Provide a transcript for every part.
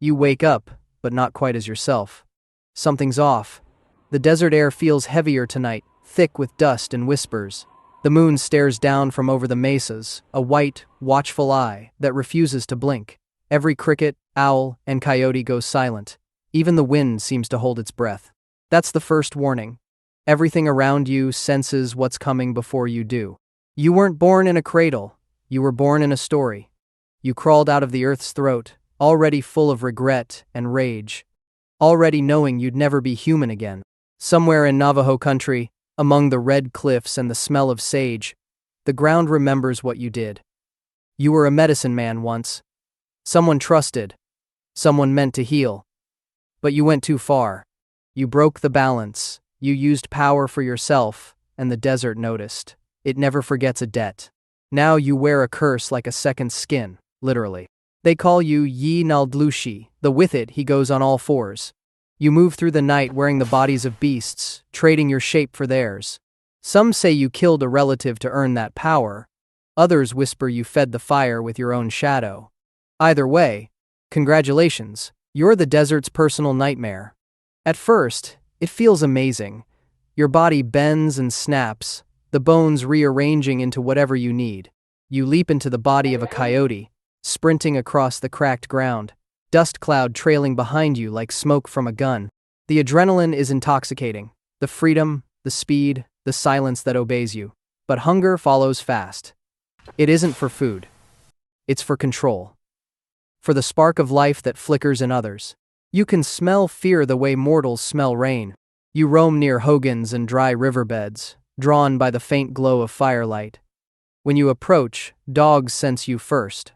You wake up, but not quite as yourself. Something's off. The desert air feels heavier tonight, thick with dust and whispers. The moon stares down from over the mesas, a white, watchful eye that refuses to blink. Every cricket, owl, and coyote goes silent. Even the wind seems to hold its breath. That's the first warning. Everything around you senses what's coming before you do. You weren't born in a cradle. You were born in a story. You crawled out of the earth's throat, already full of regret and rage. Already knowing you'd never be human again. Somewhere in Navajo country, among the red cliffs and the smell of sage, the ground remembers what you did. You were a medicine man once. Someone trusted. Someone meant to heal. But you went too far. You broke the balance. You used power for yourself, and the desert noticed. It never forgets a debt. Now you wear a curse like a second skin, literally. They call you Yi Naldlushi, the with it he goes on all fours. You move through the night wearing the bodies of beasts, trading your shape for theirs. Some say you killed a relative to earn that power. Others whisper you fed the fire with your own shadow. Either way, congratulations, you're the desert's personal nightmare. At first, it feels amazing. Your body bends and snaps, the bones rearranging into whatever you need. You leap into the body of a coyote, sprinting across the cracked ground, dust cloud trailing behind you like smoke from a gun. The adrenaline is intoxicating, the freedom, the speed, the silence that obeys you. But hunger follows fast. It isn't for food. It's for control. For the spark of life that flickers in others. You can smell fear the way mortals smell rain. You roam near hogans and dry riverbeds, drawn by the faint glow of firelight. When you approach, dogs sense you first.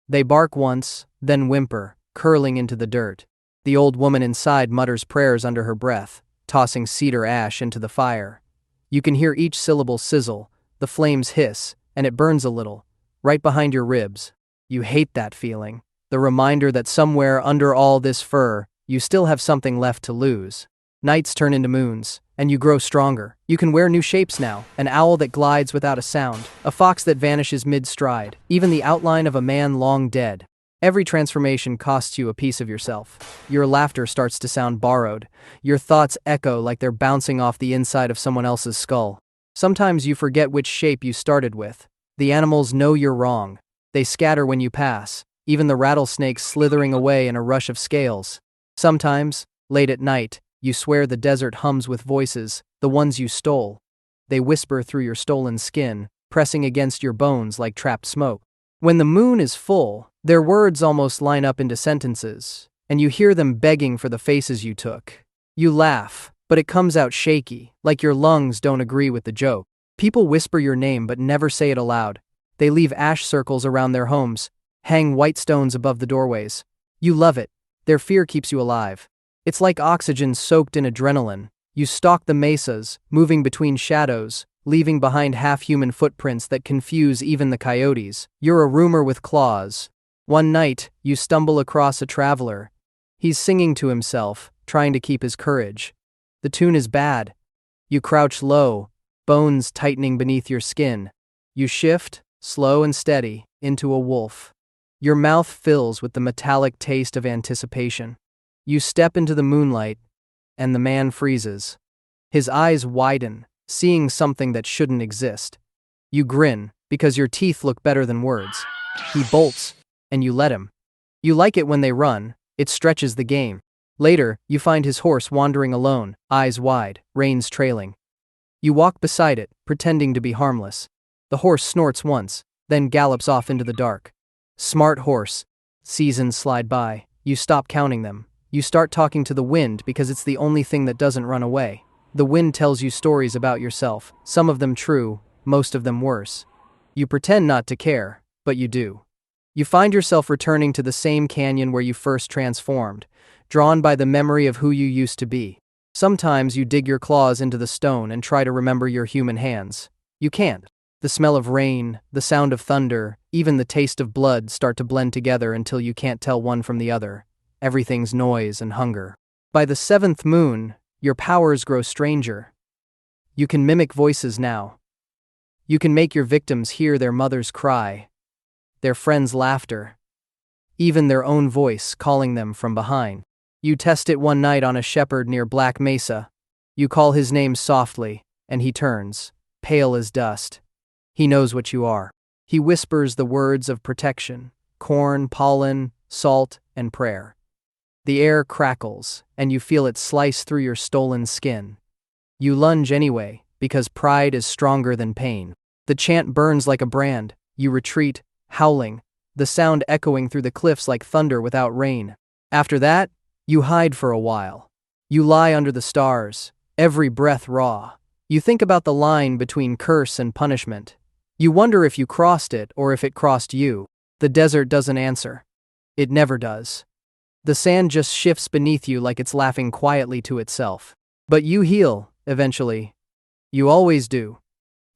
They bark once, then whimper, curling into the dirt. The old woman inside mutters prayers under her breath, tossing cedar ash into the fire. You can hear each syllable sizzle, the flames hiss, and it burns a little, right behind your ribs. You hate that feeling, the reminder that somewhere under all this fur, you still have something left to lose. Nights turn into moons, and you grow stronger. You can wear new shapes now, an owl that glides without a sound, a fox that vanishes mid-stride, even the outline of a man long dead. Every transformation costs you a piece of yourself. Your laughter starts to sound borrowed. Your thoughts echo like they're bouncing off the inside of someone else's skull. Sometimes you forget which shape you started with. The animals know you're wrong. They scatter when you pass, even the rattlesnakes slithering away in a rush of scales. Sometimes, late at night, you swear the desert hums with voices, the ones you stole. They whisper through your stolen skin, pressing against your bones like trapped smoke. When the moon is full, their words almost line up into sentences, and you hear them begging for the faces you took. You laugh, but it comes out shaky, like your lungs don't agree with the joke. People whisper your name but never say it aloud. They leave ash circles around their homes, hang white stones above the doorways. You love it. Their fear keeps you alive. It's like oxygen soaked in adrenaline. You stalk the mesas, moving between shadows, leaving behind half-human footprints that confuse even the coyotes. You're a rumor with claws. One night, you stumble across a traveler. He's singing to himself, trying to keep his courage. The tune is bad. You crouch low, bones tightening beneath your skin. You shift, slow and steady, into a wolf. Your mouth fills with the metallic taste of anticipation. You step into the moonlight, and the man freezes. His eyes widen, seeing something that shouldn't exist. You grin, because your teeth look better than words. He bolts, and you let him. You like it when they run, it stretches the game. Later, you find his horse wandering alone, eyes wide, reins trailing. You walk beside it, pretending to be harmless. The horse snorts once, then gallops off into the dark. Smart horse. Seasons slide by. You stop counting them. You start talking to the wind because it's the only thing that doesn't run away. The wind tells you stories about yourself, some of them true, most of them worse. You pretend not to care, but you do. You find yourself returning to the same canyon where you first transformed, drawn by the memory of who you used to be. Sometimes you dig your claws into the stone and try to remember your human hands. You can't. The smell of rain, the sound of thunder, even the taste of blood start to blend together until you can't tell one from the other. Everything's noise and hunger. By the seventh moon, your powers grow stranger. You can mimic voices now. You can make your victims hear their mother's cry, their friends' laughter, even their own voice calling them from behind. You test it one night on a shepherd near Black Mesa. You call his name softly, and he turns, pale as dust. He knows what you are. He whispers the words of protection: corn, pollen, salt, and prayer. The air crackles, and you feel it slice through your stolen skin. You lunge anyway, because pride is stronger than pain. The chant burns like a brand. You retreat, howling, the sound echoing through the cliffs like thunder without rain. After that, you hide for a while. You lie under the stars, every breath raw. You think about the line between curse and punishment. You wonder if you crossed it or if it crossed you. The desert doesn't answer. It never does. The sand just shifts beneath you like it's laughing quietly to itself. But you heal, eventually. You always do.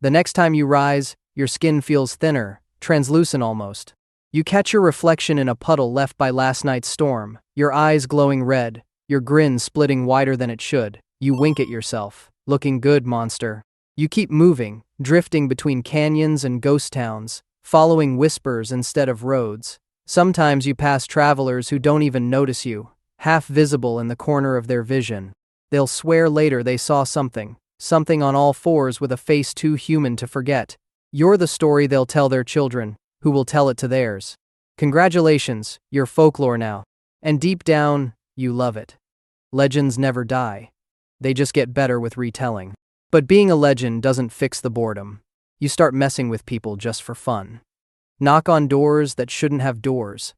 The next time you rise, your skin feels thinner, translucent almost. You catch your reflection in a puddle left by last night's storm, your eyes glowing red, your grin splitting wider than it should. You wink at yourself. Looking good, monster. You keep moving, drifting between canyons and ghost towns, following whispers instead of roads. Sometimes you pass travelers who don't even notice you, half visible in the corner of their vision. They'll swear later they saw something on all fours with a face too human to forget. You're the story they'll tell their children, who will tell it to theirs. Congratulations, you're folklore now. And deep down, you love it. Legends never die. They just get better with retelling. But being a legend doesn't fix the boredom. You start messing with people just for fun. Knock on doors that shouldn't have doors.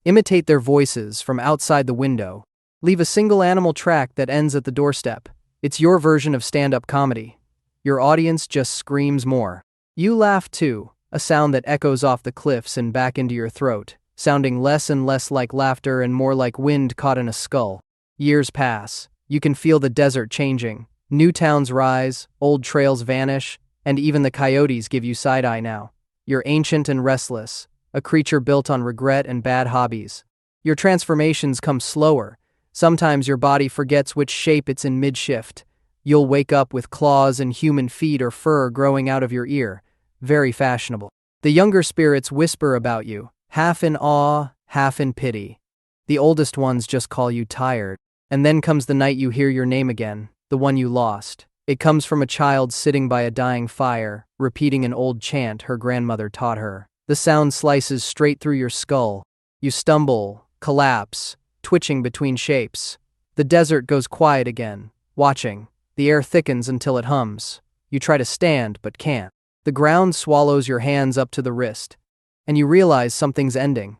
Imitate their voices from outside the window. Leave a single animal track that ends at the doorstep. It's your version of stand-up comedy. Your audience just screams more. You laugh too, a sound that echoes off the cliffs and back into your throat, sounding less and less like laughter and more like wind caught in a skull. Years pass. You can feel the desert changing. New towns rise, old trails vanish, and even the coyotes give you side-eye now. You're ancient and restless, a creature built on regret and bad hobbies. Your transformations come slower. Sometimes your body forgets which shape it's in mid-shift. You'll wake up with claws and human feet or fur growing out of your ear. Very fashionable. The younger spirits whisper about you, half in awe, half in pity. The oldest ones just call you tired. And then comes the night you hear your name again, the one you lost. It comes from a child sitting by a dying fire, repeating an old chant her grandmother taught her. The sound slices straight through your skull. You stumble, collapse, twitching between shapes. The desert goes quiet again, watching. The air thickens until it hums. You try to stand, but can't. The ground swallows your hands up to the wrist. And you realize something's ending.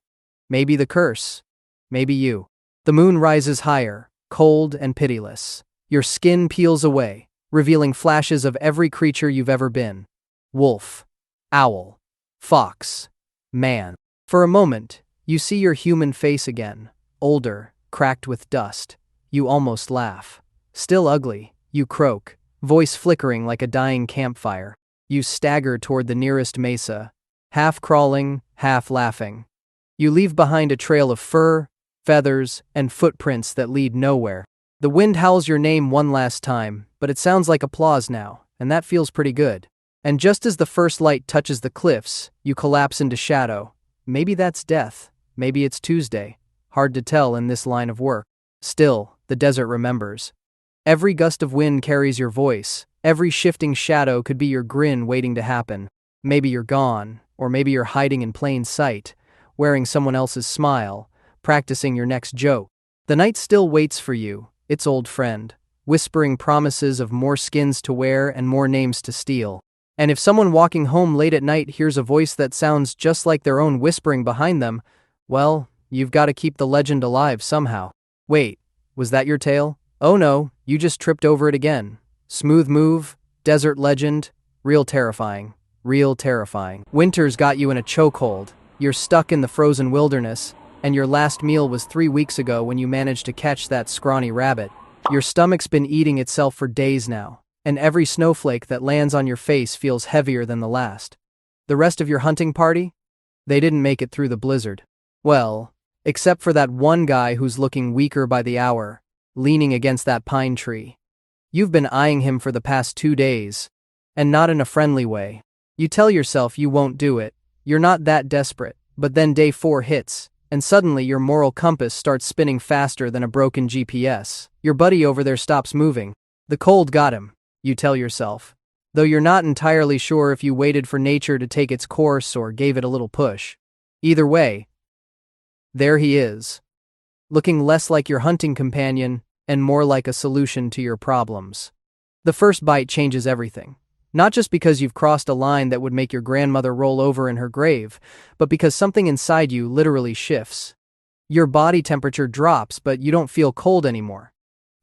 Maybe the curse. Maybe you. The moon rises higher, cold and pitiless. Your skin peels away, revealing flashes of every creature you've ever been. Wolf, owl, fox, man. For a moment, you see your human face again, older, cracked with dust. You almost laugh. Still ugly, you croak, voice flickering like a dying campfire. You stagger toward the nearest mesa, half crawling, half laughing. You leave behind a trail of fur, feathers, and footprints that lead nowhere. The wind howls your name one last time, but it sounds like applause now, and that feels pretty good. And just as the first light touches the cliffs, you collapse into shadow. Maybe that's death. Maybe it's Tuesday. Hard to tell in this line of work. Still, the desert remembers. Every gust of wind carries your voice. Every shifting shadow could be your grin waiting to happen. Maybe you're gone, or maybe you're hiding in plain sight, wearing someone else's smile, practicing your next joke. The night still waits for you, its old friend, whispering promises of more skins to wear and more names to steal. And if someone walking home late at night hears a voice that sounds just like their own whispering behind them, well, you've got to keep the legend alive somehow. Wait, was that your tale? Oh no, you just tripped over it again. Smooth move, desert legend, real terrifying. Real terrifying. Winter's got you in a chokehold. You're stuck in the frozen wilderness, and your last meal was 3 weeks ago when you managed to catch that scrawny rabbit. Your stomach's been eating itself for days now, and every snowflake that lands on your face feels heavier than the last. The rest of your hunting party? They didn't make it through the blizzard. Well, except for that one guy who's looking weaker by the hour, leaning against that pine tree. You've been eyeing him for the past 2 days, and not in a friendly way. You tell yourself you won't do it, you're not that desperate, but then day 4 hits, and suddenly your moral compass starts spinning faster than a broken GPS. Your buddy over there stops moving. The cold got him, you tell yourself, though you're not entirely sure if you waited for nature to take its course or gave it a little push. Either way, there he is, looking less like your hunting companion and more like a solution to your problems. The first bite changes everything. Not just because you've crossed a line that would make your grandmother roll over in her grave, but because something inside you literally shifts. Your body temperature drops, but you don't feel cold anymore.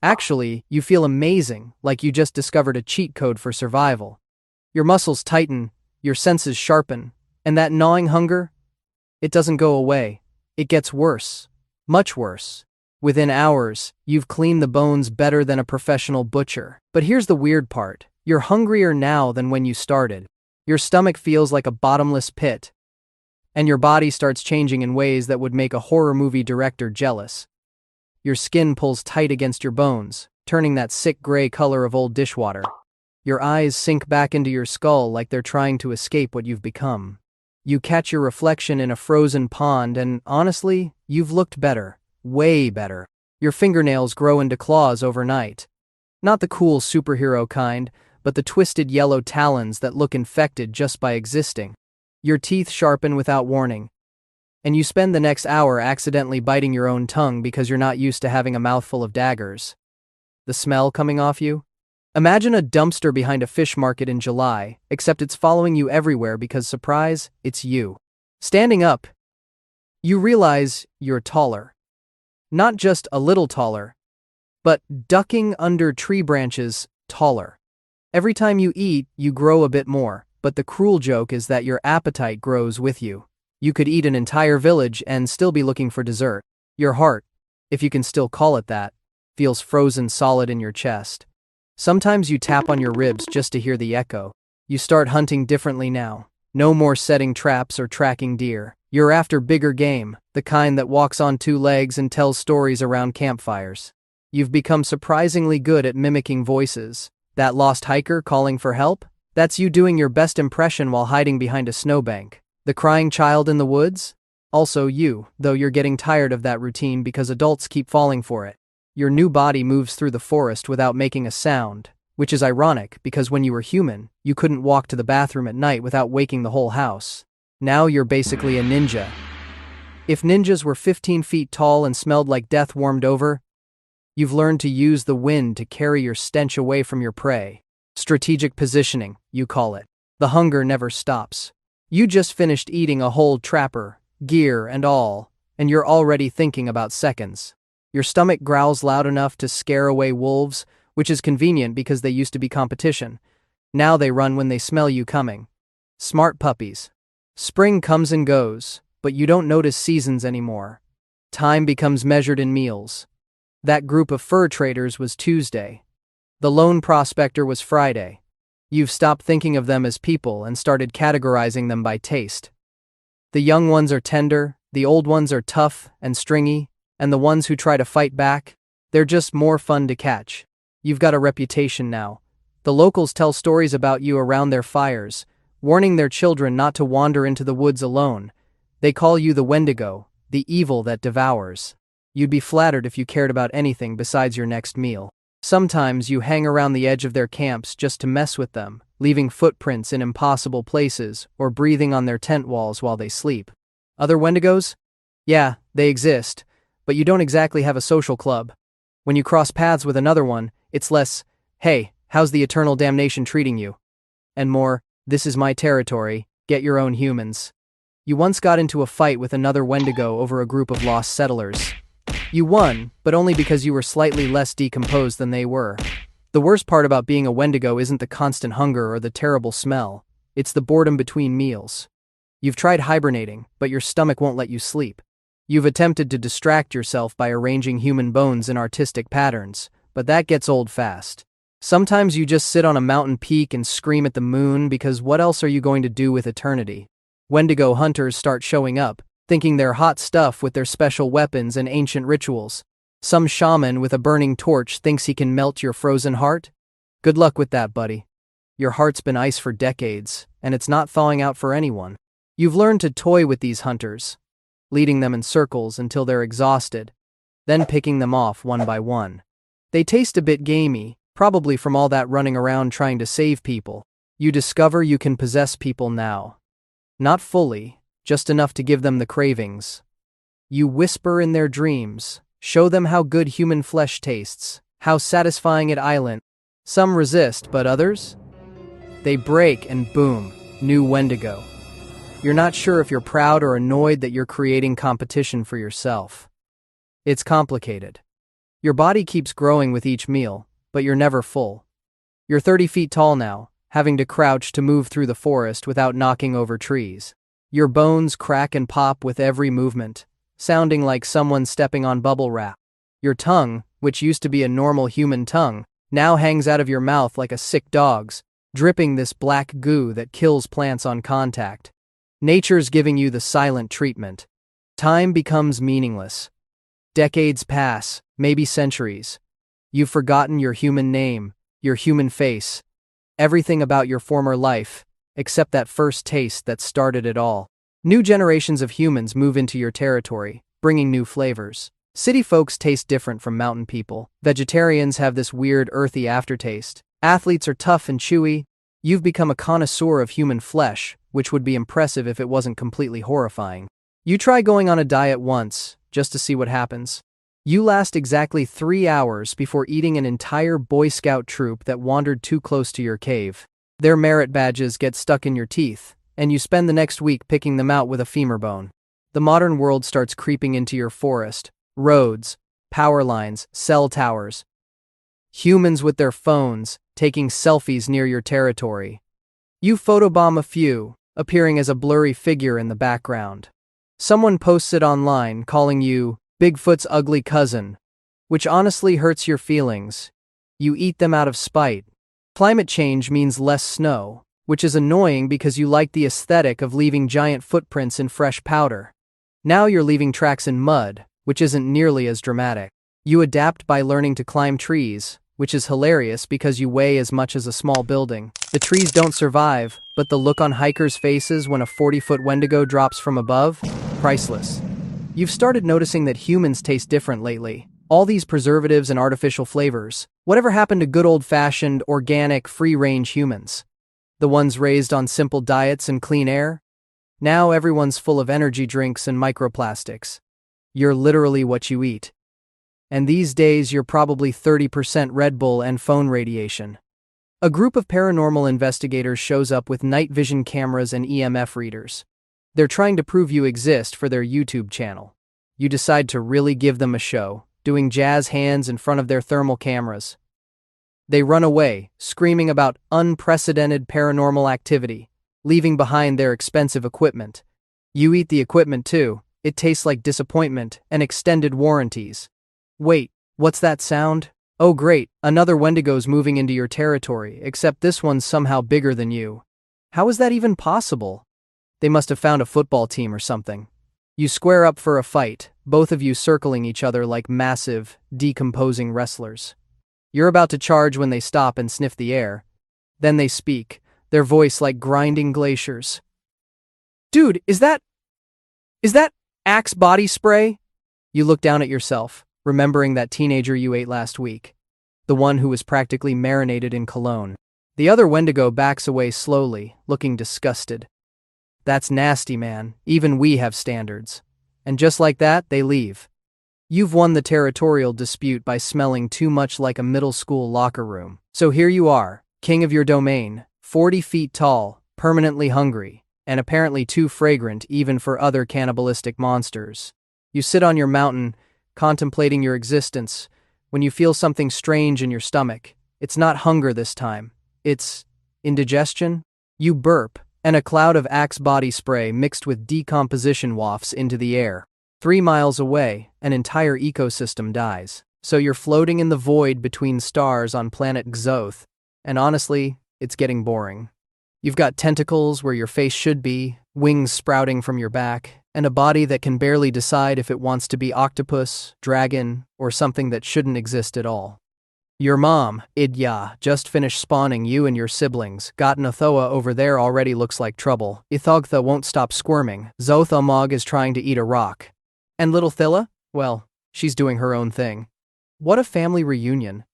Actually, you feel amazing, like you just discovered a cheat code for survival. Your muscles tighten, your senses sharpen, and that gnawing hunger? It doesn't go away. It gets worse. Much worse. Within hours, you've cleaned the bones better than a professional butcher. But here's the weird part. You're hungrier now than when you started. Your stomach feels like a bottomless pit. And your body starts changing in ways that would make a horror movie director jealous. Your skin pulls tight against your bones, turning that sick gray color of old dishwater. Your eyes sink back into your skull like they're trying to escape what you've become. You catch your reflection in a frozen pond and, honestly, you've looked better. Way better. Your fingernails grow into claws overnight. Not the cool superhero kind, but the twisted yellow talons that look infected just by existing. Your teeth sharpen without warning. And you spend the next hour accidentally biting your own tongue because you're not used to having a mouthful of daggers. The smell coming off you? Imagine a dumpster behind a fish market in July, except it's following you everywhere because, surprise, it's you. Standing up, you realize you're taller. Not just a little taller, but ducking under tree branches, taller. Every time you eat, you grow a bit more, but the cruel joke is that your appetite grows with you. You could eat an entire village and still be looking for dessert. Your heart, if you can still call it that, feels frozen solid in your chest. Sometimes you tap on your ribs just to hear the echo. You start hunting differently now. No more setting traps or tracking deer. You're after bigger game, the kind that walks on two legs and tells stories around campfires. You've become surprisingly good at mimicking voices. That lost hiker calling for help? That's you doing your best impression while hiding behind a snowbank. The crying child in the woods? Also you, though you're getting tired of that routine because adults keep falling for it. Your new body moves through the forest without making a sound, which is ironic because when you were human, you couldn't walk to the bathroom at night without waking the whole house. Now you're basically a ninja. If ninjas were 15 feet tall and smelled like death warmed over, you've learned to use the wind to carry your stench away from your prey. Strategic positioning, you call it. The hunger never stops. You just finished eating a whole trapper, gear and all, and you're already thinking about seconds. Your stomach growls loud enough to scare away wolves, which is convenient because they used to be competition. Now they run when they smell you coming. Smart puppies. Spring comes and goes, but you don't notice seasons anymore. Time becomes measured in meals. That group of fur traders was Tuesday. The lone prospector was Friday. You've stopped thinking of them as people and started categorizing them by taste. The young ones are tender, the old ones are tough and stringy, and the ones who try to fight back, they're just more fun to catch. You've got a reputation now. The locals tell stories about you around their fires, warning their children not to wander into the woods alone. They call you the Wendigo, the evil that devours. You'd be flattered if you cared about anything besides your next meal. Sometimes you hang around the edge of their camps just to mess with them, leaving footprints in impossible places or breathing on their tent walls while they sleep. Other Wendigos? Yeah, they exist, but you don't exactly have a social club. When you cross paths with another one, it's less, hey, how's the eternal damnation treating you? And more, this is my territory, get your own humans. You once got into a fight with another Wendigo over a group of lost settlers. You won, but only because you were slightly less decomposed than they were. The worst part about being a Wendigo isn't the constant hunger or the terrible smell, it's the boredom between meals. You've tried hibernating, but your stomach won't let you sleep. You've attempted to distract yourself by arranging human bones in artistic patterns, but that gets old fast. Sometimes you just sit on a mountain peak and scream at the moon because what else are you going to do with eternity? Wendigo hunters start showing up, thinking they're hot stuff with their special weapons and ancient rituals. Some shaman with a burning torch thinks he can melt your frozen heart? Good luck with that, buddy. Your heart's been ice for decades, and it's not thawing out for anyone. You've learned to toy with these hunters. leading them in circles until they're exhausted, then picking them off one by one. They taste a bit gamey, probably from all that running around trying to save people. You discover you can possess people now. Not fully, just enough to give them the cravings. You whisper in their dreams, show them how good human flesh tastes, how satisfying it island. Some resist, but others? They break and boom, new Wendigo. You're not sure if you're proud or annoyed that you're creating competition for yourself. It's complicated. Your body keeps growing with each meal, but you're never full. You're 30 feet tall now, having to crouch to move through the forest without knocking over trees. Your bones crack and pop with every movement, sounding like someone stepping on bubble wrap. Your tongue, which used to be a normal human tongue, now hangs out of your mouth like a sick dog's, dripping this black goo that kills plants on contact. Nature's giving you the silent treatment. Time becomes meaningless. Decades pass, maybe centuries. You've forgotten your human name, your human face, everything about your former life, except that first taste that started it all. New generations of humans move into your territory, bringing new flavors. City folks taste different from mountain people. Vegetarians have this weird earthy aftertaste. Athletes are tough and chewy. You've become a connoisseur of human flesh, which would be impressive if it wasn't completely horrifying. You try going on a diet once, just to see what happens. You last exactly 3 hours before eating an entire Boy Scout troop that wandered too close to your cave. Their merit badges get stuck in your teeth, and you spend the next week picking them out with a femur bone. The modern world starts creeping into your forest. Roads, power lines, cell towers. Humans with their phones, taking selfies near your territory. You photobomb a few, appearing as a blurry figure in the background. Someone posts it online calling you Bigfoot's ugly cousin, which honestly hurts your feelings. You eat them out of spite. Climate change means less snow, which is annoying because you like the aesthetic of leaving giant footprints in fresh powder. Now you're leaving tracks in mud, which isn't nearly as dramatic. You adapt by learning to climb trees, which is hilarious because you weigh as much as a small building. The trees don't survive, but the look on hikers' faces when a 40-foot Wendigo drops from above? Priceless. You've started noticing that humans taste different lately. All these preservatives and artificial flavors. Whatever happened to good old-fashioned, organic, free-range humans? The ones raised on simple diets and clean air? Now everyone's full of energy drinks and microplastics. You're literally what you eat. And these days you're probably 30% Red Bull and phone radiation. A group of paranormal investigators shows up with night vision cameras and EMF readers. They're trying to prove you exist for their YouTube channel. You decide to really give them a show, doing jazz hands in front of their thermal cameras. They run away, screaming about unprecedented paranormal activity, leaving behind their expensive equipment. You eat the equipment too. It tastes like disappointment and extended warranties. Wait, what's that sound? Oh great, another Wendigo's moving into your territory, except this one's somehow bigger than you. How is that even possible? They must have found a football team or something. You square up for a fight, both of you circling each other like massive, decomposing wrestlers. You're about to charge when they stop and sniff the air. Then they speak, their voice like grinding glaciers. Dude, is that Axe body spray? You look down at yourself, remembering that teenager you ate last week. The one who was practically marinated in cologne. The other Wendigo backs away slowly, looking disgusted. That's nasty, man. Even we have standards. And just like that, they leave. You've won the territorial dispute by smelling too much like a middle school locker room. So here you are, king of your domain, 40 feet tall, permanently hungry, and apparently too fragrant even for other cannibalistic monsters. You sit on your mountain, contemplating your existence, when you feel something strange in your stomach. It's not hunger this time. It's indigestion. You burp, and a cloud of Axe body spray mixed with decomposition wafts into the air. 3 miles away, an entire ecosystem dies. So you're floating in the void between stars on planet Xoth, and honestly, it's getting boring. You've got tentacles where your face should be, wings sprouting from your back, and a body that can barely decide if it wants to be octopus, dragon, or something that shouldn't exist at all. Your mom, Idya, just finished spawning you and your siblings. Got Nathoa over there already looks like trouble. Ithogtha won't stop squirming. Zothamog is trying to eat a rock. And little Thilla? Well, she's doing her own thing. What a family reunion.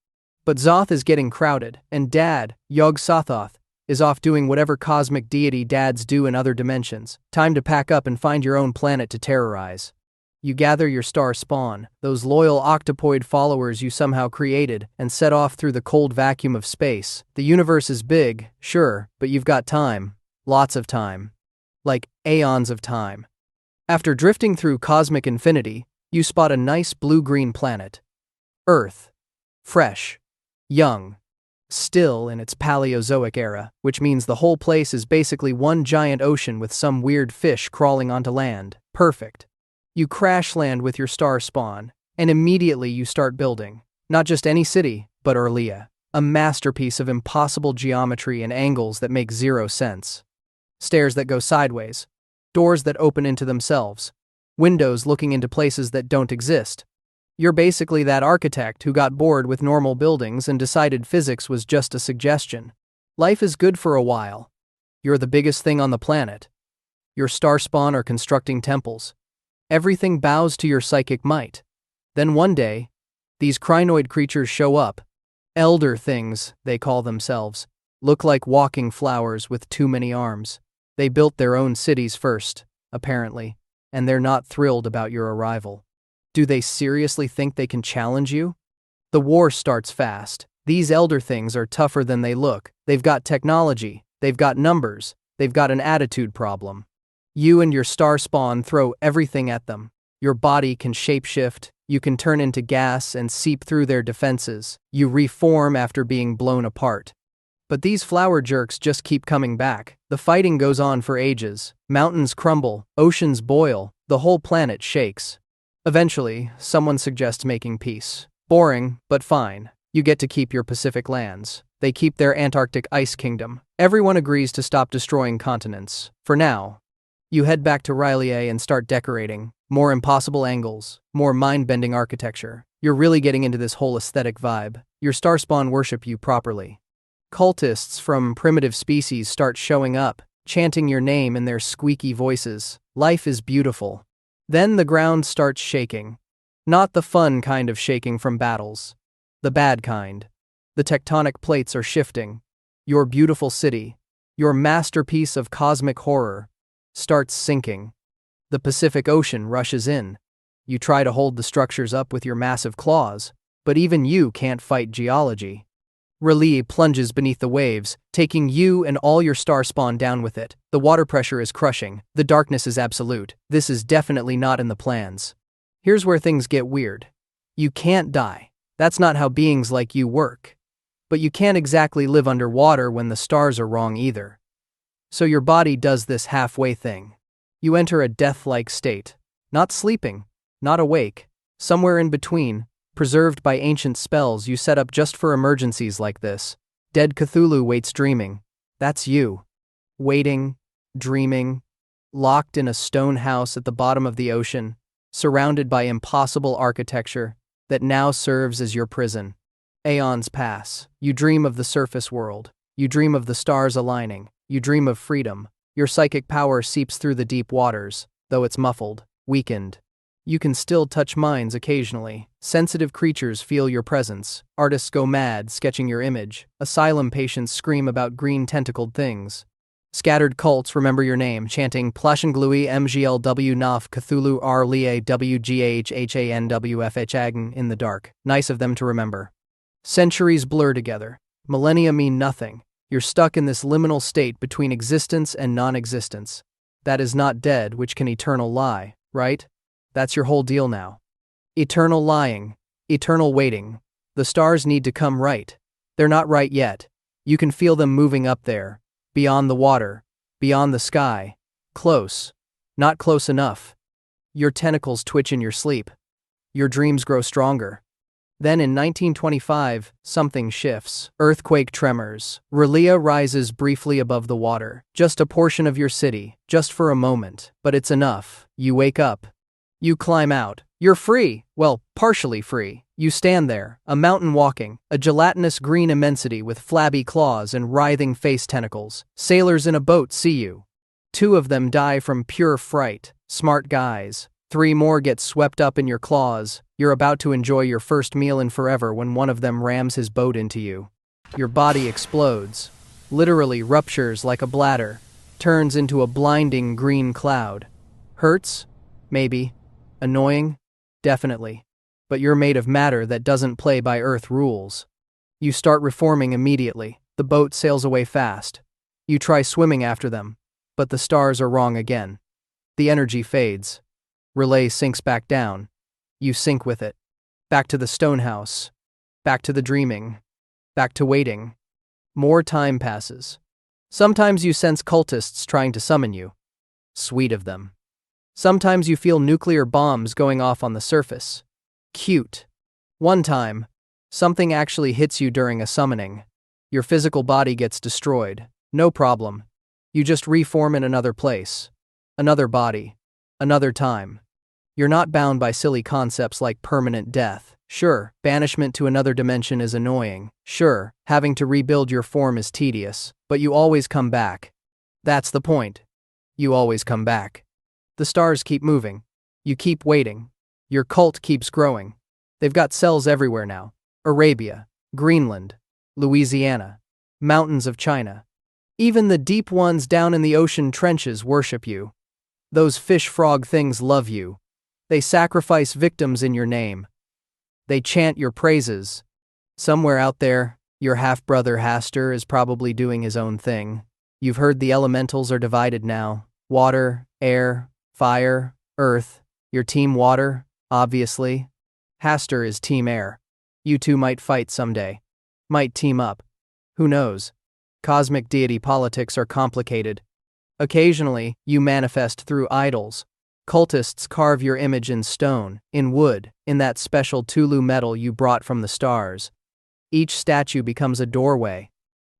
But Zoth is getting crowded, and Dad, Yog Sothoth, is off doing whatever cosmic deity dads do in other dimensions. Time to pack up and find your own planet to terrorize. You gather your star spawn, those loyal octopoid followers you somehow created, and set off through the cold vacuum of space. The universe is big, sure, but you've got time. Lots of time. Like aeons of time. After drifting through cosmic infinity, you spot a nice blue-green planet. Earth. Fresh. Young. Still in its Paleozoic era, which means the whole place is basically one giant ocean with some weird fish crawling onto land. Perfect. You crash land with your star spawn, and immediately you start building. Not just any city, but Urlia, a masterpiece of impossible geometry and angles that make zero sense. Stairs that go sideways, doors that open into themselves, windows looking into places that don't exist. You're basically that architect who got bored with normal buildings and decided physics was just a suggestion. Life is good for a while. You're the biggest thing on the planet. Your star spawn are constructing temples. Everything bows to your psychic might. Then one day, these crinoid creatures show up. Elder things, they call themselves. Look like walking flowers with too many arms. They built their own cities first, apparently, and they're not thrilled about your arrival. Do they seriously think they can challenge you? The war starts fast. These elder things are tougher than they look. They've got technology, they've got numbers, they've got an attitude problem. You and your star spawn throw everything at them. Your body can shapeshift, you can turn into gas and seep through their defenses. You reform after being blown apart. But these flower jerks just keep coming back. The fighting goes on for ages. Mountains crumble, oceans boil, the whole planet shakes. Eventually, someone suggests making peace. Boring, but fine. You get to keep your Pacific lands. They keep their Antarctic ice kingdom. Everyone agrees to stop destroying continents. For now. You head back to Rylea and start decorating. More impossible angles, more mind-bending architecture. You're really getting into this whole aesthetic vibe. Your star spawn worship you properly. Cultists from primitive species start showing up, chanting your name in their squeaky voices. Life is beautiful. Then the ground starts shaking. Not the fun kind of shaking from battles. The bad kind. The tectonic plates are shifting. Your beautiful city, your masterpiece of cosmic horror, starts sinking. The Pacific Ocean rushes in. You try to hold the structures up with your massive claws, but even you can't fight geology. R'lyeh plunges beneath the waves, taking you and all your star spawn down with it. The water pressure is crushing. The darkness is absolute. This is definitely not in the plans. Here's where things get weird. You can't die. That's not how beings like you work. But you can't exactly live underwater when the stars are wrong either. So your body does this halfway thing. You enter a death-like state. Not sleeping, not awake, somewhere in between, preserved by ancient spells you set up just for emergencies like this. Dead Cthulhu waits dreaming. That's you. Waiting, dreaming, locked in a stone house at the bottom of the ocean, surrounded by impossible architecture that now serves as your prison. Aeons pass. You dream of the surface world. You dream of the stars aligning. You dream of freedom. Your psychic power seeps through the deep waters, though it's muffled, weakened. You can still touch minds occasionally. Sensitive creatures feel your presence. Artists go mad, sketching your image. Asylum patients scream about green tentacled things. Scattered cults remember your name, chanting Plashenglui MGLW Naf Cthulhu R'lyeh WGHHANWFHAGN in the dark. Nice of them to remember. Centuries blur together. Millennia mean nothing. You're stuck in this liminal state between existence and non-existence. That is not dead, which can eternal lie, right? That's your whole deal now. Eternal lying, eternal waiting. The stars need to come right. They're not right yet. You can feel them moving up there, beyond the water, beyond the sky. Close. Not close enough. Your tentacles twitch in your sleep. Your dreams grow stronger. Then in 1925, something shifts. Earthquake tremors. R'lyeh rises briefly above the water. Just a portion of your city, just for a moment. But it's enough. You wake up. You climb out. You're free. Well, partially free. You stand there, a mountain walking, a gelatinous green immensity with flabby claws and writhing face tentacles. Sailors in a boat see you. 2 of them die from pure fright. Smart guys. 3 more get swept up in your claws. You're about to enjoy your first meal in forever when one of them rams his boat into you. Your body explodes. Literally ruptures like a bladder. Turns into a blinding green cloud. Hurts? Maybe. Annoying? Definitely. But you're made of matter that doesn't play by Earth rules. You start reforming immediately. The boat sails away fast. You try swimming after them, but the stars are wrong again. The energy fades. Relay sinks back down. You sink with it. Back to the stone house. Back to the dreaming. Back to waiting. More time passes. Sometimes you sense cultists trying to summon you. Sweet of them. Sometimes you feel nuclear bombs going off on the surface. Cute. One time, something actually hits you during a summoning. Your physical body gets destroyed. No problem. You just reform in another place. Another body. Another time. You're not bound by silly concepts like permanent death. Sure, banishment to another dimension is annoying. Sure, having to rebuild your form is tedious. But you always come back. That's the point. You always come back. The stars keep moving. You keep waiting. Your cult keeps growing. They've got cells everywhere now. Arabia, Greenland, Louisiana, mountains of China. Even the deep ones down in the ocean trenches worship you. Those fish-frog things love you. They sacrifice victims in your name. They chant your praises. Somewhere out there, your half-brother Hastur is probably doing his own thing. You've heard the elementals are divided now. Water, air, fire, earth. Your team water, obviously. Hastur is team air. You two might fight someday. Might team up. Who knows? Cosmic deity politics are complicated. Occasionally, you manifest through idols. Cultists carve your image in stone, in wood, in that special Cthulhu metal you brought from the stars. Each statue becomes a doorway.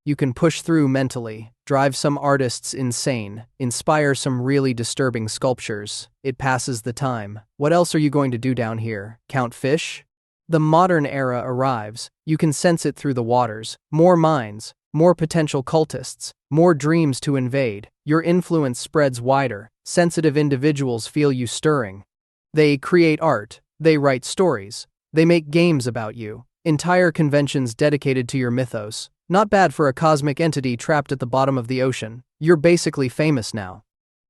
You can push through mentally, drive some artists insane, inspire some really disturbing sculptures. It passes the time. What else are you going to do down here? Count fish? The modern era arrives. You can sense it through the waters. More minds, more potential cultists, more dreams to invade. Your influence spreads wider. Sensitive individuals feel you stirring. They create art. They write stories. They make games about you. Entire conventions dedicated to your mythos. Not bad for a cosmic entity trapped at the bottom of the ocean. You're basically famous now.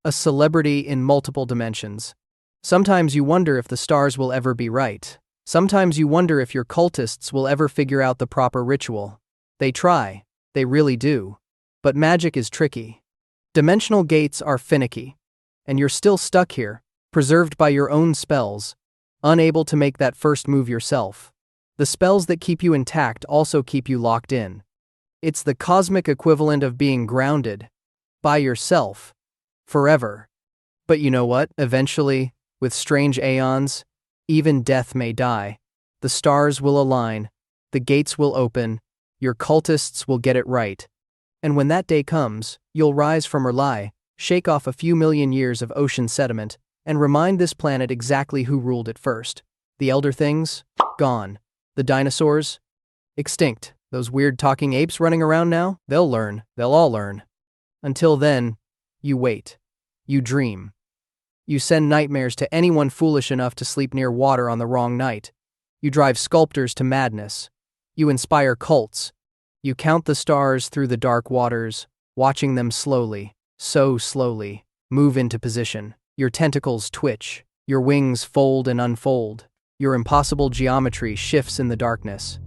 A celebrity in multiple dimensions. Sometimes you wonder if the stars will ever be right. Sometimes you wonder if your cultists will ever figure out the proper ritual. They try. They really do. But magic is tricky. Dimensional gates are finicky. And you're still stuck here, preserved by your own spells, unable to make that first move yourself. The spells that keep you intact also keep you locked in. It's the cosmic equivalent of being grounded. By yourself. Forever. But you know what? Eventually, with strange aeons, even death may die. The stars will align. The gates will open. Your cultists will get it right. And when that day comes, you'll rise from or lie, shake off a few million years of ocean sediment, and remind this planet exactly who ruled it first. The elder things? Gone. The dinosaurs? Extinct. Those weird talking apes running around now? They'll learn. They'll all learn. Until then, you wait. You dream. You send nightmares to anyone foolish enough to sleep near water on the wrong night. You drive sculptors to madness. You inspire cults. You count the stars through the dark waters, watching them slowly, so slowly, move into position. Your tentacles twitch. Your wings fold and unfold. Your impossible geometry shifts in the darkness.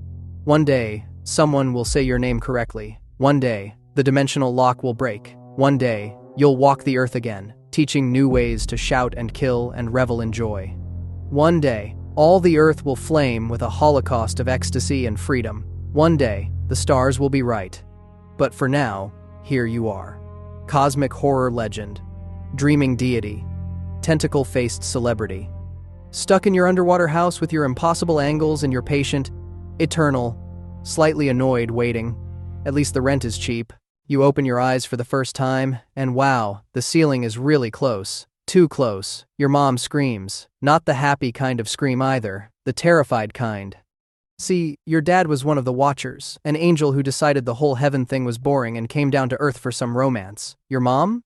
One day, someone will say your name correctly. One day, the dimensional lock will break. One day, you'll walk the earth again, teaching new ways to shout and kill and revel in joy. One day, all the earth will flame with a holocaust of ecstasy and freedom. One day, the stars will be right. But for now, here you are. Cosmic horror legend. Dreaming deity. Tentacle-faced celebrity. Stuck in your underwater house with your impossible angles and your patient, eternal, slightly annoyed waiting. At least the rent is cheap. You open your eyes for the first time, and wow, the ceiling is really close. Too close. Your mom screams. Not the happy kind of scream either, the terrified kind. See, your dad was one of the Watchers, an angel who decided the whole heaven thing was boring and came down to Earth for some romance. Your mom?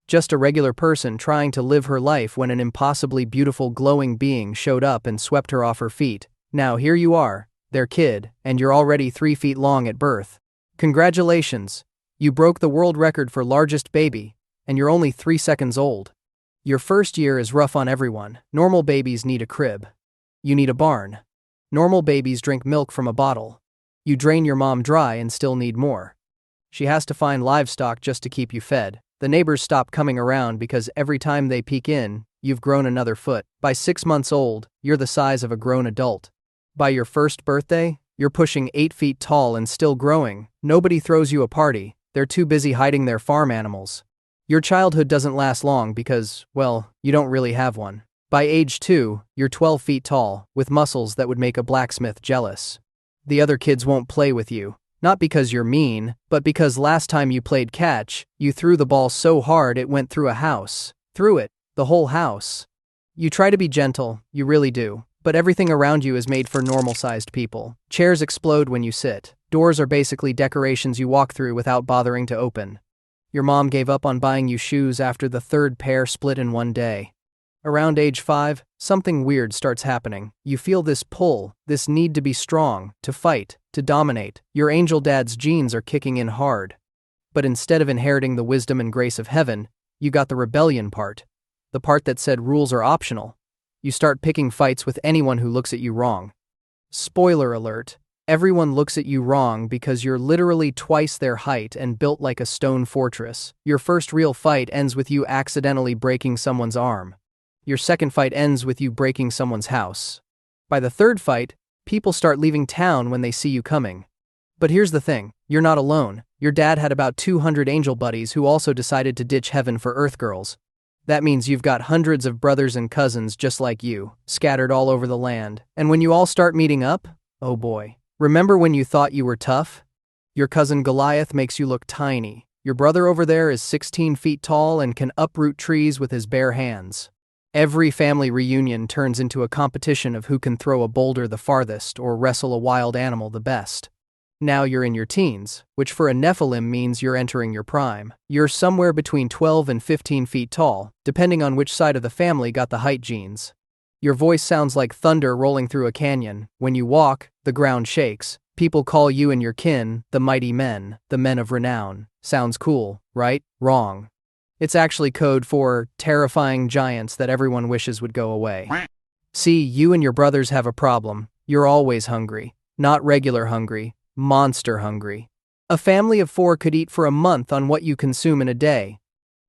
Just a regular person trying to live her life when an impossibly beautiful glowing being showed up and swept her off her feet. Now here you are, their kid, and you're already 3 feet long at birth. Congratulations! You broke the world record for largest baby, and you're only 3 seconds old. Your first year is rough on everyone. Normal babies need a crib. You need a barn. Normal babies drink milk from a bottle. You drain your mom dry and still need more. She has to find livestock just to keep you fed. The neighbors stop coming around because every time they peek in, you've grown another foot. By 6 months old, you're the size of a grown adult. By your first birthday, you're pushing 8 feet tall and still growing. Nobody throws you a party. They're too busy hiding their farm animals. Your childhood doesn't last long because, well, you don't really have one. By age 2, you're 12 feet tall, with muscles that would make a blacksmith jealous. The other kids won't play with you, not because you're mean, but because last time you played catch, you threw the ball so hard it went through a house. Through it, the whole house. You try to be gentle, you really do, but everything around you is made for normal-sized people. Chairs explode when you sit. Doors are basically decorations you walk through without bothering to open. Your mom gave up on buying you shoes after the 3rd pair split in one day. Around age 5, something weird starts happening. You feel this pull, this need to be strong, to fight, to dominate. Your angel dad's genes are kicking in hard. But instead of inheriting the wisdom and grace of heaven, you got the rebellion part. The part that said rules are optional. You start picking fights with anyone who looks at you wrong. Spoiler alert. Everyone looks at you wrong because you're literally twice their height and built like a stone fortress. Your first real fight ends with you accidentally breaking someone's arm. Your second fight ends with you breaking someone's house. By the 3rd fight, people start leaving town when they see you coming. But here's the thing, you're not alone. Your dad had about 200 angel buddies who also decided to ditch heaven for Earth girls. That means you've got hundreds of brothers and cousins just like you, scattered all over the land. And when you all start meeting up, oh boy. Remember when you thought you were tough? Your cousin Goliath makes you look tiny. Your brother over there is 16 feet tall and can uproot trees with his bare hands. Every family reunion turns into a competition of who can throw a boulder the farthest or wrestle a wild animal the best. Now you're in your teens, which for a Nephilim means you're entering your prime. You're somewhere between 12 and 15 feet tall, depending on which side of the family got the height genes. Your voice sounds like thunder rolling through a canyon. When you walk, the ground shakes. People call you and your kin the mighty men, the men of renown. Sounds cool, right? Wrong. It's actually code for terrifying giants that everyone wishes would go away. See, you and your brothers have a problem. You're always hungry. Not regular hungry, monster hungry. A family of 4 could eat for a month on what you consume in a day.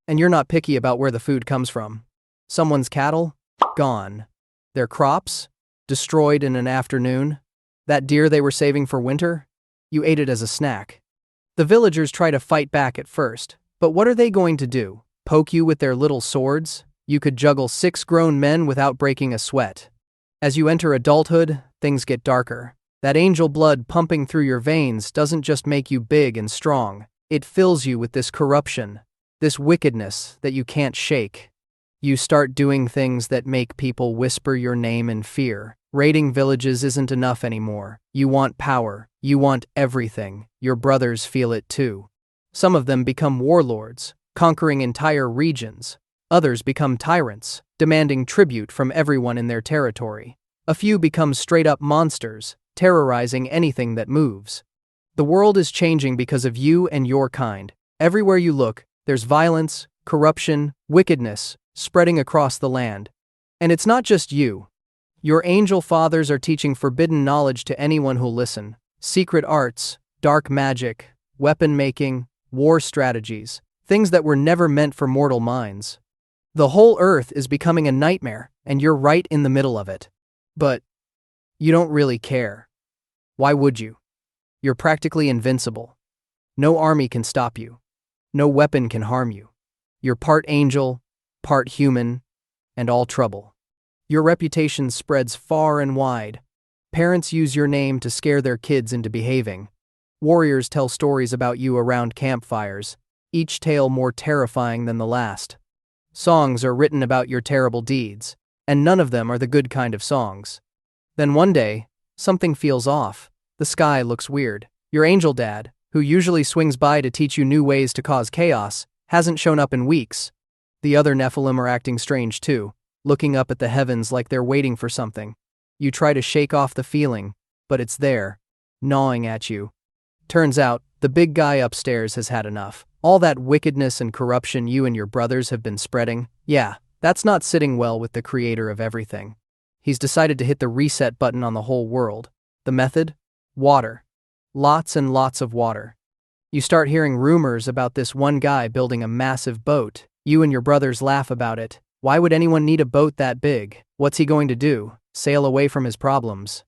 And you're not picky about where the food comes from. Someone's cattle? Gone. Their crops? Destroyed in an afternoon? That deer they were saving for winter? You ate it as a snack. The villagers try to fight back at first. But what are they going to do? Poke you with their little swords? You could juggle 6 grown men without breaking a sweat. As you enter adulthood, things get darker. That angel blood pumping through your veins doesn't just make you big and strong. It fills you with this corruption, this wickedness that you can't shake. You start doing things that make people whisper your name in fear. Raiding villages isn't enough anymore. You want power. You want everything. Your brothers feel it too. Some of them become warlords, conquering entire regions. Others become tyrants, demanding tribute from everyone in their territory. A few become straight-up monsters, terrorizing anything that moves. The world is changing because of you and your kind. Everywhere you look, there's violence, corruption, wickedness, spreading across the land. And it's not just you. Your angel fathers are teaching forbidden knowledge to anyone who'll listen. Secret arts, dark magic, weapon making, war strategies, things that were never meant for mortal minds. The whole earth is becoming a nightmare, and you're right in the middle of it. But you don't really care. Why would you? You're practically invincible. No army can stop you. No weapon can harm you. You're part angel, part human, and all trouble. Your reputation spreads far and wide. Parents use your name to scare their kids into behaving. Warriors tell stories about you around campfires, each tale more terrifying than the last. Songs are written about your terrible deeds, and none of them are the good kind of songs. Then one day, something feels off. The sky looks weird. Your angel dad, who usually swings by to teach you new ways to cause chaos, hasn't shown up in weeks. The other Nephilim are acting strange too, looking up at the heavens like they're waiting for something. You try to shake off the feeling, but it's there, gnawing at you. Turns out, the big guy upstairs has had enough. All that wickedness and corruption you and your brothers have been spreading, yeah, that's not sitting well with the creator of everything. He's decided to hit the reset button on the whole world. The method? Water. Lots and lots of water. You start hearing rumors about this one guy building a massive boat. You and your brothers laugh about it. Why would anyone need a boat that big? What's he going to do? Sail away from his problems?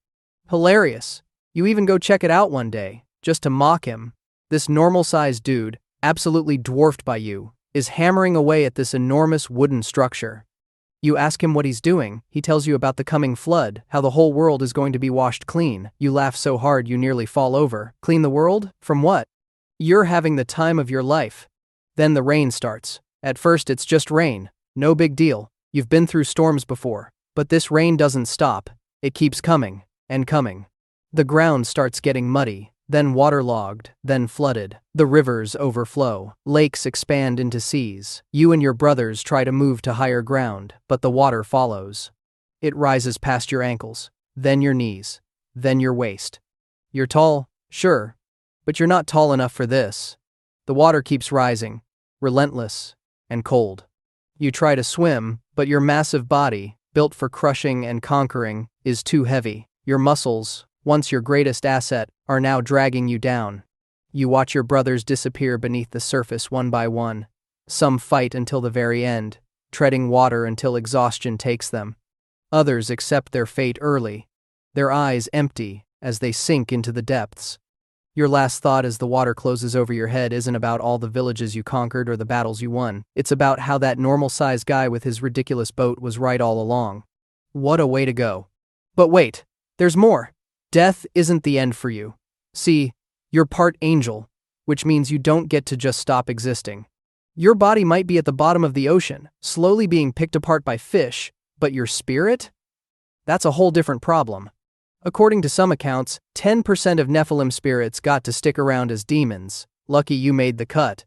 Hilarious. You even go check it out one day, just to mock him. This normal-sized dude, absolutely dwarfed by you, is hammering away at this enormous wooden structure. You ask him what he's doing, he tells you about the coming flood, how the whole world is going to be washed clean. You laugh so hard you nearly fall over. Clean the world? From what? You're having the time of your life. Then the rain starts. At first it's just rain, no big deal. You've been through storms before. But this rain doesn't stop. It keeps coming, and coming. The ground starts getting muddy, then waterlogged, then flooded. The rivers overflow. Lakes expand into seas. You and your brothers try to move to higher ground, but the water follows. It rises past your ankles, then your knees, then your waist. You're tall, sure, but you're not tall enough for this. The water keeps rising, relentless and cold. You try to swim, but your massive body, built for crushing and conquering, is too heavy. Your muscles, once your greatest asset, are now dragging you down. You watch your brothers disappear beneath the surface one by one. Some fight until the very end, treading water until exhaustion takes them. Others accept their fate early, their eyes empty as they sink into the depths. Your last thought as the water closes over your head isn't about all the villages you conquered or the battles you won. It's about how that normal-sized guy with his ridiculous boat was right all along. What a way to go. But wait, there's more. Death isn't the end for you. See, you're part angel, which means you don't get to just stop existing. Your body might be at the bottom of the ocean, slowly being picked apart by fish, but your spirit? That's a whole different problem. According to some accounts, 10% of Nephilim spirits got to stick around as demons. Lucky you made the cut.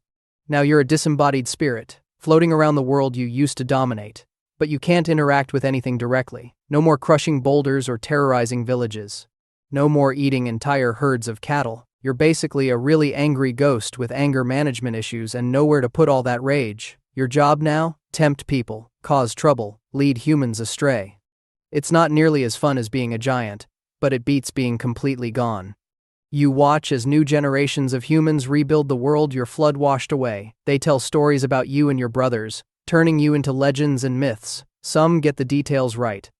Now you're a disembodied spirit, floating around the world you used to dominate. But you can't interact with anything directly. No more crushing boulders or terrorizing villages. No more eating entire herds of cattle. You're basically a really angry ghost with anger management issues and nowhere to put all that rage. Your job now? Tempt people, cause trouble, lead humans astray. It's not nearly as fun as being a giant, but it beats being completely gone. You watch as new generations of humans rebuild the world your flood washed away. They tell stories about you and your brothers, turning you into legends and myths. Some get the details right.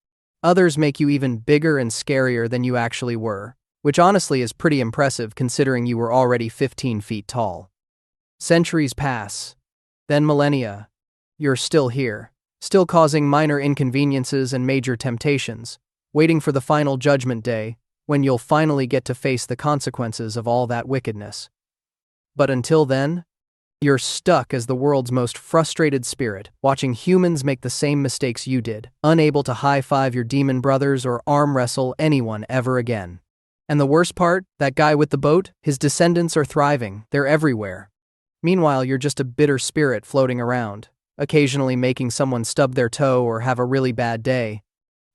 Others make you even bigger and scarier than you actually were, which honestly is pretty impressive considering you were already 15 feet tall. Centuries pass, then millennia. You're still here, still causing minor inconveniences and major temptations, waiting for the final judgment day, when you'll finally get to face the consequences of all that wickedness. But until then, you're stuck as the world's most frustrated spirit, watching humans make the same mistakes you did, unable to high-five your demon brothers or arm wrestle anyone ever again. And the worst part, that guy with the boat, his descendants are thriving, they're everywhere. Meanwhile, you're just a bitter spirit floating around, occasionally making someone stub their toe or have a really bad day.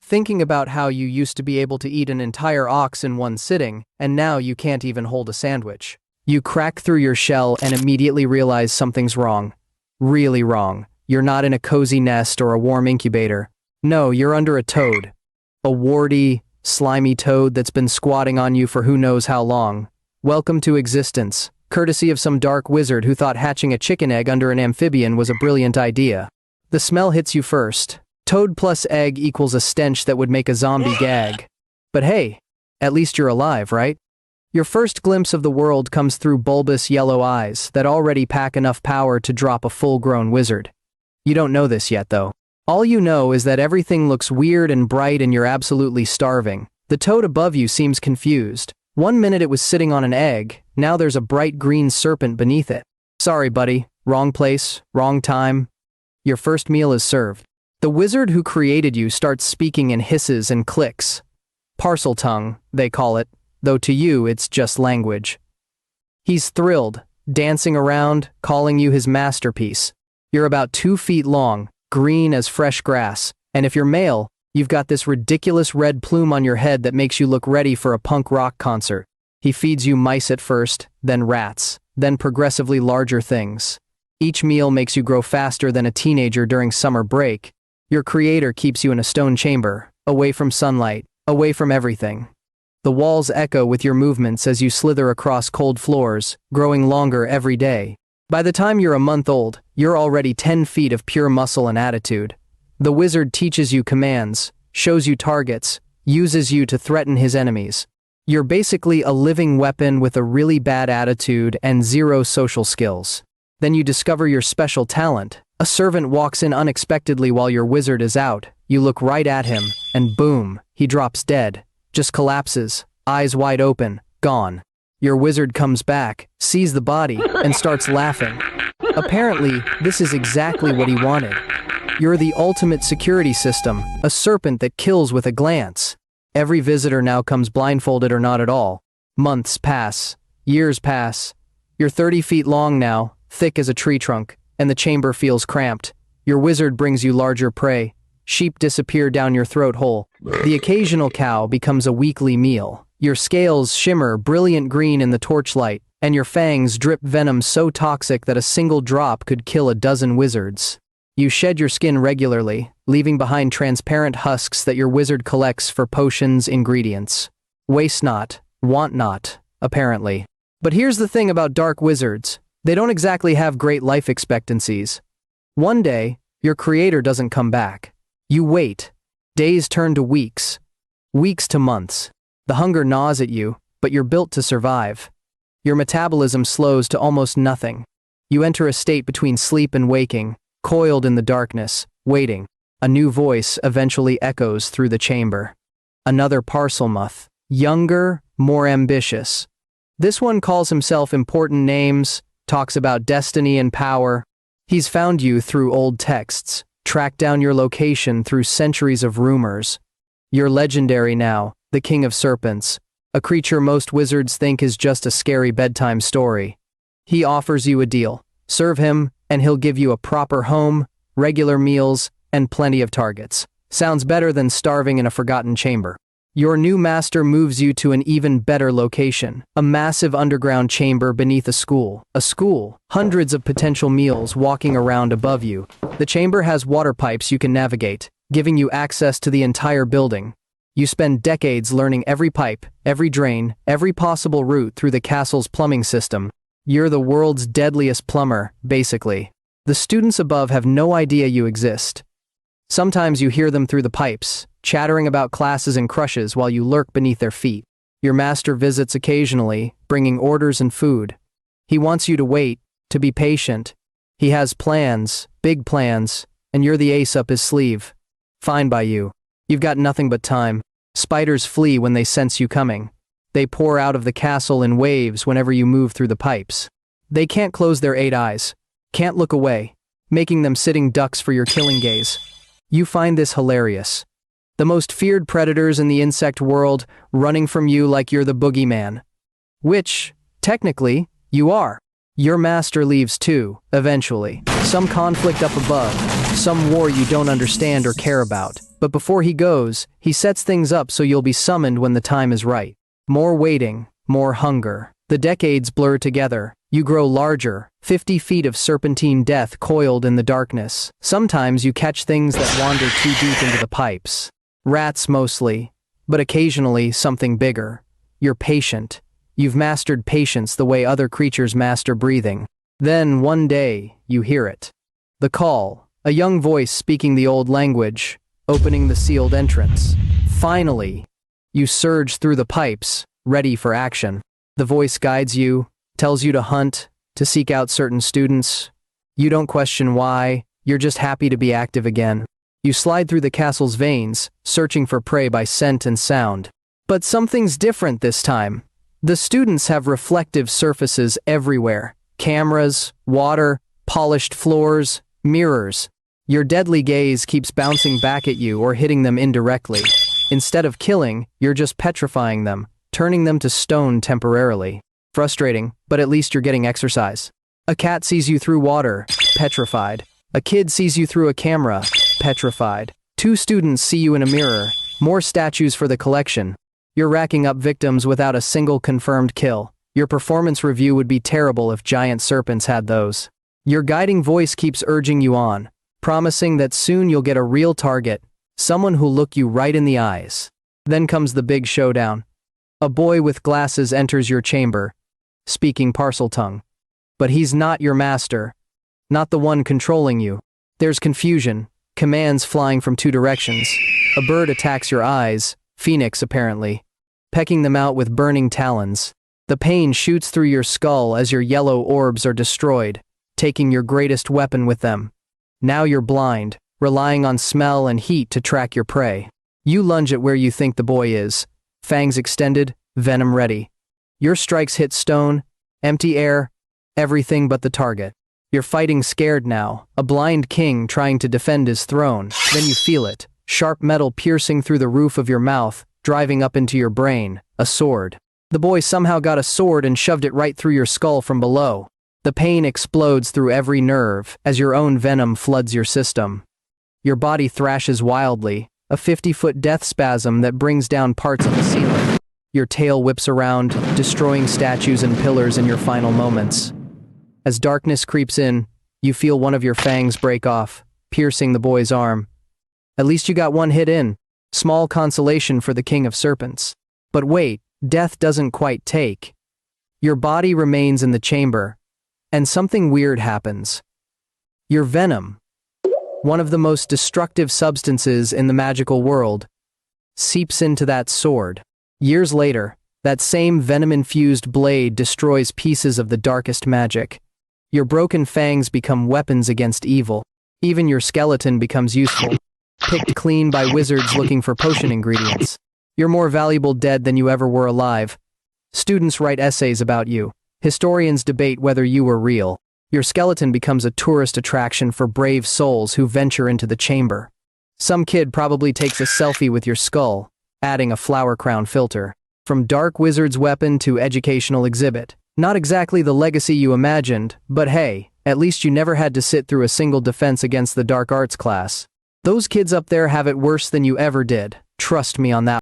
Thinking about how you used to be able to eat an entire ox in one sitting, and now you can't even hold a sandwich. You crack through your shell and immediately realize something's wrong. Really wrong. You're not in a cozy nest or a warm incubator. No, you're under a toad. A warty, slimy toad that's been squatting on you for who knows how long. Welcome to existence, courtesy of some dark wizard who thought hatching a chicken egg under an amphibian was a brilliant idea. The smell hits you first. Toad plus egg equals a stench that would make a zombie gag. But hey, at least you're alive, right? Your first glimpse of the world comes through bulbous yellow eyes that already pack enough power to drop a full-grown wizard. You don't know this yet, though. All you know is that everything looks weird and bright and you're absolutely starving. The toad above you seems confused. One minute it was sitting on an egg, now there's a bright green serpent beneath it. Sorry, buddy. Wrong place, wrong time. Your first meal is served. The wizard who created you starts speaking in hisses and clicks. Parcel tongue, they call it, though to you it's just language. He's thrilled, dancing around, calling you his masterpiece. You're about 2 feet long, green as fresh grass, and if you're male, you've got this ridiculous red plume on your head that makes you look ready for a punk rock concert. He feeds you mice at first, then rats, then progressively larger things. Each meal makes you grow faster than a teenager during summer break. Your creator keeps you in a stone chamber, away from sunlight, away from everything. The walls echo with your movements as you slither across cold floors, growing longer every day. By the time you're a month old, you're already 10 feet of pure muscle and attitude. The wizard teaches you commands, shows you targets, uses you to threaten his enemies. You're basically a living weapon with a really bad attitude and 0 social skills. Then you discover your special talent. A servant walks in unexpectedly while your wizard is out. You look right at him, and boom, he drops dead. Just collapses, eyes wide open, gone. Your wizard comes back, sees the body, and starts laughing. Apparently, this is exactly what he wanted. You're the ultimate security system, a serpent that kills with a glance. Every visitor now comes blindfolded or not at all. Months pass, years pass. You're 30 feet long now, thick as a tree trunk, and the chamber feels cramped. Your wizard brings you larger prey. Sheep disappear down your throat hole. The occasional cow becomes a weekly meal. Your scales shimmer brilliant green in the torchlight, and your fangs drip venom so toxic that a single drop could kill a dozen wizards. You shed your skin regularly, leaving behind transparent husks that your wizard collects for potions' ingredients. Waste not, want not, apparently. But here's the thing about dark wizards. They don't exactly have great life expectancies. One day, your creator doesn't come back. You wait. Days turn to weeks. Weeks to months. The hunger gnaws at you, but you're built to survive. Your metabolism slows to almost nothing. You enter a state between sleep and waking, coiled in the darkness, waiting. A new voice eventually echoes through the chamber. Another Parselmuth. Younger, more ambitious. This one calls himself important names, talks about destiny and power. He's found you through old texts, tracked down your location through centuries of rumors. You're legendary now, the King of Serpents, a creature most wizards think is just a scary bedtime story. He offers you a deal. Serve him, and he'll give you a proper home, regular meals, and plenty of targets. Sounds better than starving in a forgotten chamber. Your new master moves you to an even better location, a massive underground chamber beneath a school. Hundreds of potential meals walking around above you. The chamber has water pipes you can navigate, giving you access to the entire building. You spend decades learning every pipe, every drain, every possible route through the castle's plumbing system. You're the world's deadliest plumber, basically. The students above have no idea you exist. Sometimes you hear them through the pipes, chattering about classes and crushes while you lurk beneath their feet. Your master visits occasionally, bringing orders and food. He wants you to wait, to be patient. He has plans, big plans, and you're the ace up his sleeve. Fine by you. You've got nothing but time. Spiders flee when they sense you coming. They pour out of the castle in waves whenever you move through the pipes. They can't close their 8 eyes, can't look away, making them sitting ducks for your killing gaze. You find this hilarious. The most feared predators in the insect world running from you like you're the boogeyman. Which, technically, you are. Your master leaves too, eventually. Some conflict up above, some war you don't understand or care about. But before he goes, he sets things up so you'll be summoned when the time is right. More waiting, more hunger. The decades blur together. You grow larger, 50 feet of serpentine death coiled in the darkness. Sometimes you catch things that wander too deep into the pipes. Rats mostly, but occasionally something bigger. You're patient. You've mastered patience the way other creatures master breathing. Then, one day, you hear it. The call, a young voice speaking the old language, opening the sealed entrance. Finally, you surge through the pipes, ready for action. The voice guides you, tells you to hunt, to seek out certain students. You don't question why, you're just happy to be active again. You slide through the castle's veins, searching for prey by scent and sound. But something's different this time. The students have reflective surfaces everywhere. Cameras, water, polished floors, mirrors. Your deadly gaze keeps bouncing back at you or hitting them indirectly. Instead of killing, you're just petrifying them, turning them to stone temporarily. Frustrating, but at least you're getting exercise. A cat sees you through water, petrified. A kid sees you through a camera, petrified. 2 students see you in a mirror, more statues for the collection. You're racking up victims without a single confirmed kill. Your performance review would be terrible if giant serpents had those. Your guiding voice keeps urging you on, promising that soon you'll get a real target, someone who'll look you right in the eyes. Then comes the big showdown. A boy with glasses enters your chamber, speaking parcel tongue. But he's not your master, not the one controlling you. There's confusion, commands flying from 2 directions. A bird attacks your eyes, Phoenix apparently, pecking them out with burning talons. The pain shoots through your skull as your yellow orbs are destroyed, taking your greatest weapon with them. Now you're blind, relying on smell and heat to track your prey. You lunge at where you think the boy is, fangs extended, venom ready. Your strikes hit stone, empty air, everything but the target. You're fighting scared now, a blind king trying to defend his throne. Then you feel it, sharp metal piercing through the roof of your mouth, driving up into your brain, a sword. The boy somehow got a sword and shoved it right through your skull from below. The pain explodes through every nerve as your own venom floods your system. Your body thrashes wildly, a 50-foot death spasm that brings down parts of the ceiling. Your tail whips around, destroying statues and pillars in your final moments. As darkness creeps in, you feel one of your fangs break off, piercing the boy's arm. At least you got one hit in. Small consolation for the King of Serpents. But wait, death doesn't quite take. Your body remains in the chamber, and something weird happens. Your venom, one of the most destructive substances in the magical world, seeps into that sword. Years later, that same venom-infused blade destroys pieces of the darkest magic. Your broken fangs become weapons against evil. Even your skeleton becomes useful, picked clean by wizards looking for potion ingredients. You're more valuable dead than you ever were alive. Students write essays about you. Historians debate whether you were real. Your skeleton becomes a tourist attraction for brave souls who venture into the chamber. Some kid probably takes a selfie with your skull, adding a flower crown filter. From dark wizard's weapon to educational exhibit. Not exactly the legacy you imagined, but hey, at least you never had to sit through a single defense against the dark arts class. Those kids up there have it worse than you ever did. Trust me on that.